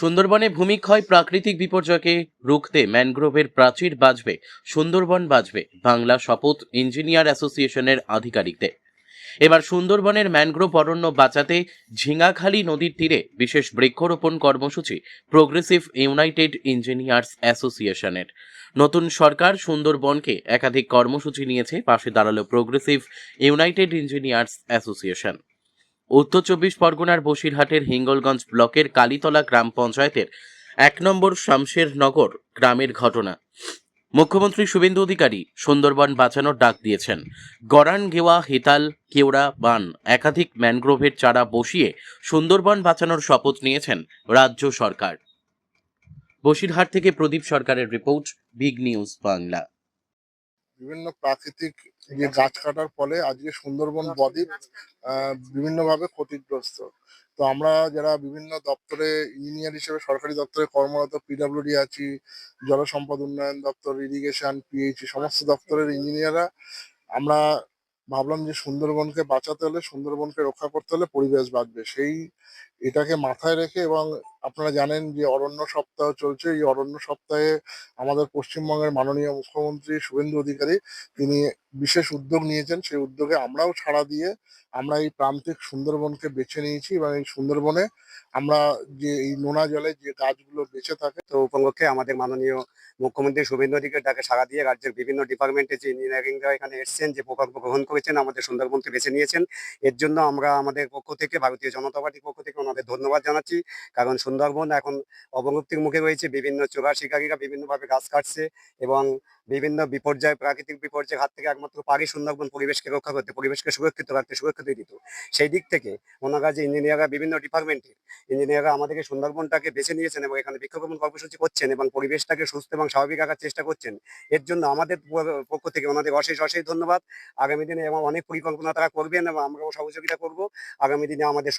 সুন্দরবনে ভূমিক্ষয় প্রাকৃতিক বিপর্যয়কে রুখতে ম্যানগ্রোভের প্রাচীর বাঁচবে, সুন্দরবন বাঁচবে, বাংলা শপথ ইঞ্জিনিয়ার অ্যাসোসিয়েশনের আধিকারিকদের। এবার সুন্দরবনের ম্যানগ্রোভ অরণ্য বাঁচাতে ঝিঙাখালী নদীর তীরে বিশেষ বৃক্ষরোপণ কর্মসূচি প্রোগ্রেসিভ ইউনাইটেড ইঞ্জিনিয়ার্স অ্যাসোসিয়েশনের। নতুন সরকার সুন্দরবনকে একাধিক কর্মসূচি নিয়েছে, পাশে দাঁড়ালো প্রোগ্রেসিভ ইউনাইটেড ইঞ্জিনিয়ার্স অ্যাসোসিয়েশন। উত্তর চব্বিশ পরগনার বসিরহাটের হিঙ্গলগঞ্জ ব্লকের কালীতলা গ্রাম পঞ্চায়েতের ১ নম্বর শামশেরনগর গ্রামের ঘটনা। মুখ্যমন্ত্রী শুভেন্দু অধিকারী সুন্দরবন বাঁচানোর ডাক দিয়েছেন। গরান গেওয়া, হেতাল, কেওড়া বান একাধিক ম্যানগ্রোভের চারা বসিয়ে সুন্দরবন বাঁচানোর শপথ নিয়েছেন রাজ্য সরকার। বসিরহাট থেকে প্রদীপ সরকারের রিপোর্ট, বিগ নিউজ বাংলা। বিভিন্ন প্রাকৃতিক যে গাছ কাটার ফলে আজকে সুন্দরবন বদ্বীপ বিভিন্নভাবে ক্ষতিগ্রস্ত। তো আমরা যারা বিভিন্ন দপ্তরে ইঞ্জিনিয়ার হিসেবে সরকারি দপ্তরে কর্মরত, পিডব্লিউডি আছি, জলসম্পদ উন্নয়ন দপ্তর, ইরিগেশন, পিএইচই সমস্ত দপ্তরের ইঞ্জিনিয়াররা আমরা ভাবলাম যে সুন্দরবনকে বাঁচাতে হলে, সুন্দরবনকে রক্ষা করতে হলে পরিবেশ বাঁচবে, এটাকে মাথায় রেখে। এবং আপনারা জানেন যে অরণ্য সপ্তাহ চলছে। এই অরণ্য সপ্তাহে আমাদের পশ্চিমবঙ্গের মাননীয় মুখ্যমন্ত্রী শুভেন্দু অধিকারী তিনি বিশেষ উদ্যোগ নিয়েছেন। সেই উদ্যোগে আমরাও সাড়া দিয়ে আমরা এই প্রান্তিক সুন্দরবনকে বেছে নিয়েছি এবং এই সুন্দরবনে আমরা যে এই নোনা জলে যে গাছগুলো বেঁচে থাকে। তো উপলক্ষে আমাদের মাননীয় মুখ্যমন্ত্রী শুভেন্দু অধিকারী তাকে সাড়া দিয়ে রাজ্যের বিভিন্ন ডিপার্টমেন্টে যে ইঞ্জিনিয়ারিংরা এখানে এসছেন, যে প্রকল্প গ্রহণ করেছেন, আমাদের সুন্দরবনকে বেছে নিয়েছেন। এর জন্য আমরা আমাদের পক্ষ থেকে, ভারতীয় জনতা পার্টির পক্ষ থেকে ওনাদের ধন্যবাদ জানাচ্ছি। কারণ সুন্দরবন এখন অবলুপ্তির মুখে রয়েছে। বিভিন্ন চোরা শিকারীরা বিভিন্নভাবে গাছ কাটছে এবং বিভিন্ন বিপর্যয়, প্রাকৃতিক বিপর্যয়ের হাত থেকে একমাত্র পারি সুন্দরবন পরিবেশকে রক্ষা করতে, পরিবেশকে সুরক্ষিত রাখতে, সুরক্ষিত দিত। সেই দিক থেকে ওনারা যে ইঞ্জিনিয়াররা বিভিন্ন ডিপার্টমেন্টের ইঞ্জিনিয়াররা আমাদেরকে সুন্দরবনটাকে বেছে নিয়েছেন এবং এখানে বৃক্ষরোপণ কর্মসূচি করছেন এবং পরিবেশটাকে সুস্থ এবং স্বাভাবিক রাখার চেষ্টা করছেন। এর জন্য আমাদের পক্ষ থেকে ওনাদের অশেষ অশেষ ধন্যবাদ। আগামী দিনে এবং অনেক পরিকল্পনা তারা করবেন এবং আমরাও সহযোগিতা করব। আগামী দিনে আমাদের